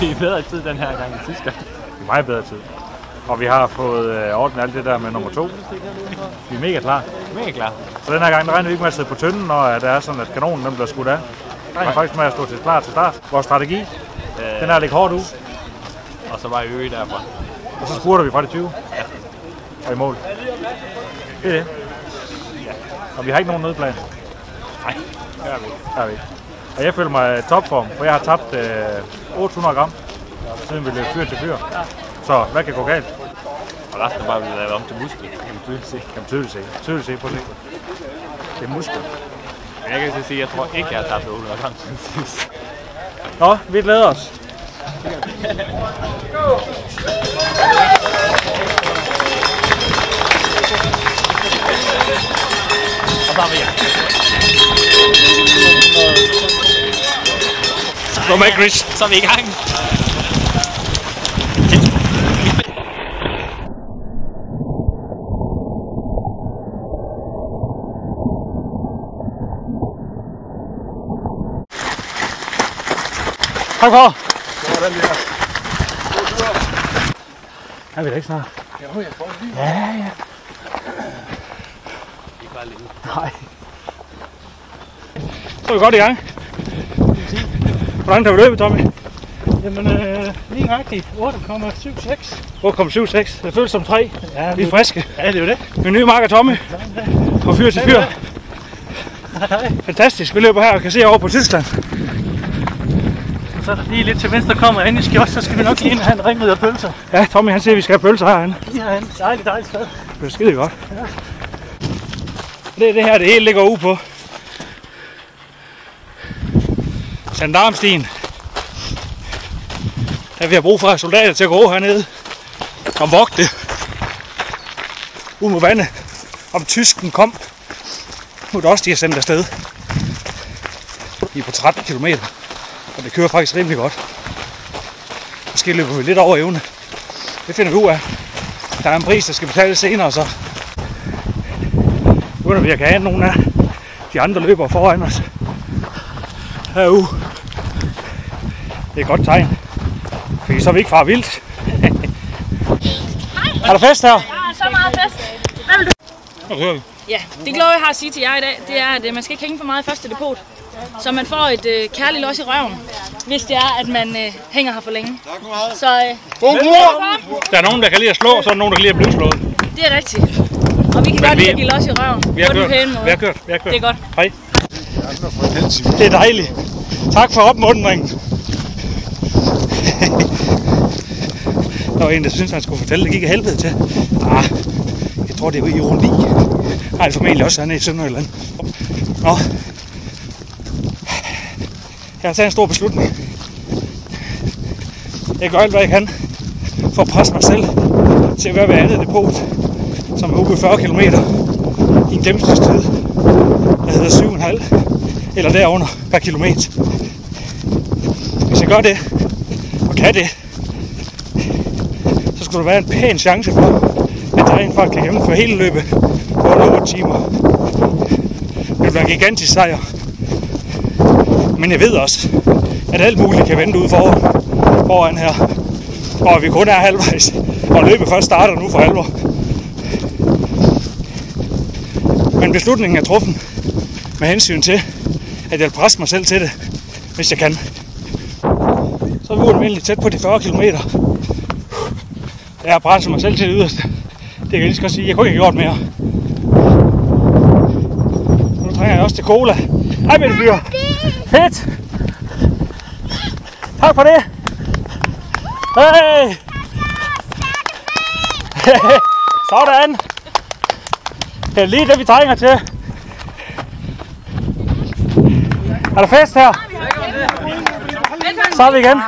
Vi er bedre tid den her gang end sidste gang. Det er meget bedre tid. Og vi har fået ordnet alt det der med nummer 2. Vi er mega klar. Mega klar. Så den her gang, der regner vi ikke med at sidde på tynden, når det er sådan, at kanonen den bliver skudt af. Vi er faktisk med at stå klar til start. Vores strategi, den er at lægge hårdt ud. Og så bare øge derfra. Og så spurter vi fra de 20. Ja. Og i mål. Det er det. Ja. Og vi har ikke nogen nødplan. Nej, det har vi ikke. Det har vi ikke. Og jeg føler mig i topform, for jeg har tabt 800 gram, siden vi løb fyr til fyr. Ja. Så hvad kan gå galt? Og resten er bare blevet lavet om til muskler. Kan man tydeligt se. Kan man tydeligt se. Tydeligt se på det. Det er muskler. Men jeg kan sige, at jeg tror ikke, jeg har tabt 800 gram siden sidst. Nå, vi glæder os. Og så er vi i gang. Kom med, Chris. Så er vi i gang. Tak for. Er vi da ikke snart? Jo, jeg tror lige. Ja. Ikke bare længe. Nej. Så er vi godt i gang. Hvordan har vi løbet, Tommy? Jamen, lige nøjagtigt 8,76. 8,76. Det føles som 3. Ja, Vi er friske. Ja, det er jo det. Min nye marker Tommy. Fra fyr til fyr. Fantastisk. Vi løber her og kan se over på Tyskland. Så er der lige lidt til venstre kommer ind i skjold, så skal vi nok lige ind og have en ring ud af pølser. Ja, Tommy han siger, at vi skal have pølser herinde. Lige herinde. Dejligt sted. Det er skide godt. Ja. Det er det her, det hele ligger ude på. Sandarmstien. Der vi har brug for soldater til at gå hernede. Og vogte. Ud mod vandet. Om tysken kom. Nu er det også, de har sendt afsted. Vi er på 13 km. Og det kører faktisk rimelig godt. Måske løber vi lidt over evne. Det finder vi ud af. Der er en pris, der skal betales senere, så begynder vi at have nogle af de andre løbere foran os herude. Det er et godt tegn, fordi så er vi ikke far vildt. Er der fest her? Ja, så meget fest. Hvad vil du? Nu kører vi. Ja, det glæder jeg har at sige til jer i dag, det er, at man skal ikke hænge for meget i første depot. Så man får et kærligt los i røven, hvis det er, at man hænger her for længe. Så der er nogen, der kan lide at slå, og så er der nogen, der kan lide at blive slået. det er rigtigt. Og vi kan godt lide at give los i røven. Vi har på den kørt. pæne måde. Vi har kørt. Det er godt. Hej. Det er dejligt. Tak for opmuntringen. Der var en, der syntes, han skulle fortælle, det gik af helvede til. Jeg tror, det var ironi. Nej, det formentlig også, han er i Sønderjylland. Nå. Jeg har taget en stor beslutning. Jeg gør alt, hvad jeg kan for at presse mig selv til at være ved andet depot, som er ude 40 km i en gennemsnitstid, der hedder 7,5 eller derunder per kilometer. Hvis jeg gør det, og kan det, så skulle der være en pæn chance for, at jeg rent faktisk kan gennemføre hele løbet på under 8 timer. Det bliver en gigantisk sejr. Men jeg ved også, at alt muligt kan vente ud foran her. Og vi kun er halvvejs, og løbet først starter nu for alvor. Men beslutningen er truffen med hensyn til, at jeg vil presse mig selv til det, hvis jeg kan. Så er vi ualmindeligt tæt på de 40 km. Jeg har presset mig selv til det yderste. Det kan jeg lige skal sige. Jeg kunne ikke have gjort mere. Nu trænger jeg også til cola. Hej med det fyr. Fedt. Tak for det. Hey. Sådan. Det er lige det, vi trænger til. Er der fest her? Så er vi igen.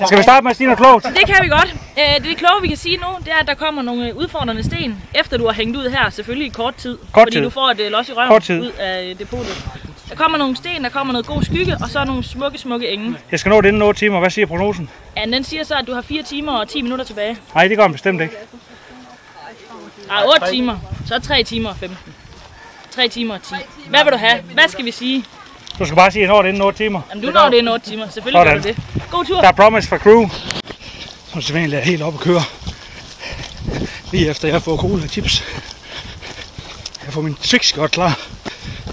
Skal vi starte med at sige noget klogt? Det kan vi godt. Det kloge, vi kan sige nu, det er, at der kommer nogle udfordrende sten, efter du har hængt ud her, selvfølgelig i kort tid. Fordi du får et los i røven ud af depotet. Der kommer nogle sten, der kommer noget god skygge, og så nogle smukke enge. Jeg skal nå det inden 8 timer. Hvad siger prognosen? Ja, den siger så, at du har 4 timer og 10 minutter tilbage. Nej, det gør den bestemt ikke. Nej, 8 timer. Så 3 timer og 15. 3 timer og 10. Hvad vil du have? Hvad skal vi sige? Du skal bare sige, at jeg når det inden 8 timer. Jamen, du når det inden 8 timer. Selvfølgelig gør du det. God tur. Der er promise fra crew. Så skal vi helt op og køre. Lige efter jeg har fået cola og chips. Jeg får min trickshot klar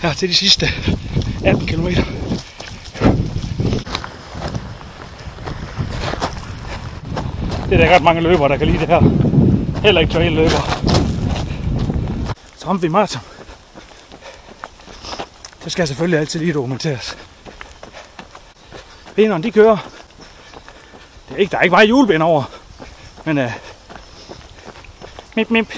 her til de sidste 18 km. Det er der ikke ret mange løbere, der kan lide det her. Heller ikke trail løbere. Så ramte vi maraton. Det skal selvfølgelig altid lige dokumenteres. Benene, de kører. Det er ikke, der er ikke meget hjulben over. Men mip mip.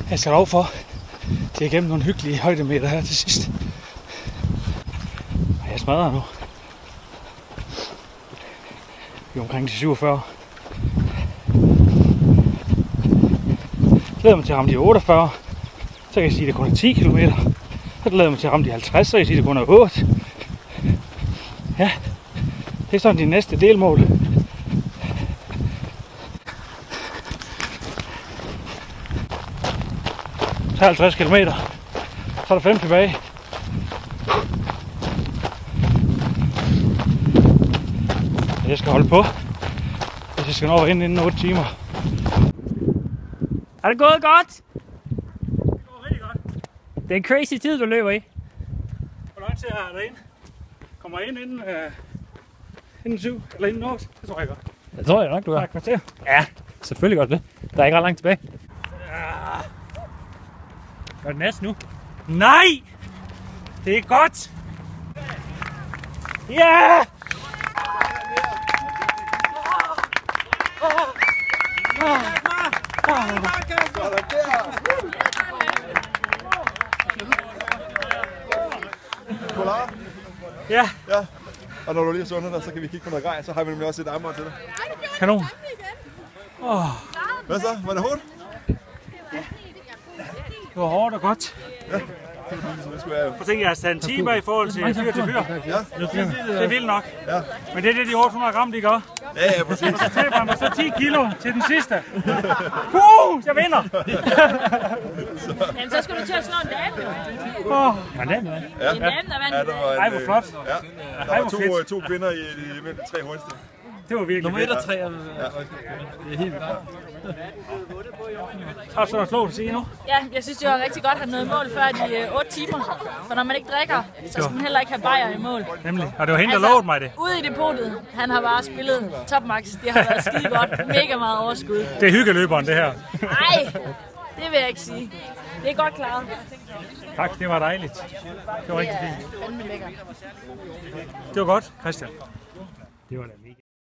Jeg skal lov for, det er igennem nogle hyggelige højdemeter her til sidst. Jeg smadrer nu. Vi er omkring de 47. Jeg glæder mig til at ramme de 48. Så kan jeg sige, at det kun er 10 km. Så glæder jeg mig til at ramme de 50, så kan jeg sige, at det kun er 8. Ja, det er sådan de næste delmål. Så 50 km. Så er der 5 tilbage. Jeg skal holde på, hvis jeg skal nå ind inden 8 timer. Er det gået godt? Det går rigtig godt. Det er en crazy tid, du løber i. Hvor lang tid har jeg derinde? Kommer jeg ind inden 7 eller inden 8? Det tror jeg godt. Det tror jeg nok, du Der er har. et kvarter. Ja, selvfølgelig godt det. Der er ikke ret langt tilbage. Ja. Gør det næste nu. Nej! Det er godt! Ja! Polar? Ja, Ja. Og når du lige har sundet dig, så kan vi kigge på noget grej, så har vi nemlig også et armbånd til dig. kanon. Hvad så? Var det hårdt? Det var hårdt og godt. Det skulle jeg... Prøv at tænke, jeg har sat en timer i forhold til fyr til fyr. Ja. Det er vildt nok. Ja. Men det er det, de 800 gram, de gør. Ja, præcis. Så taber mig så 10 kilo til den sidste. Jeg vinder! Jamen, så skal du til at slå en dame. Ja, En dame, der vandt Ja, i der dag. var Ej, hvor flot. Ja. Der Ej, var hvor fedt. to kvinder imellem de 3 hurtigste. Det var virkelig Nummer 1 fedt. og 3 er helt vildt. Har du så slået at sige nu? Ja, jeg synes, det var rigtig godt, at han nåede i mål før de 8 timer. For når man ikke drikker, så skal man heller ikke have bajer i mål. Nemlig. Og det var hende, der lovede mig det. Ude i depotet, han har bare spillet topmax. Det har været skide godt. Mega meget overskud. Det er hyggeløberen, det her. Nej, det vil jeg ikke sige. Det er godt klaret. Tak, det var dejligt. Det var rigtig fint. Fandme lækkert. Det var godt, Christian. Det var da mega.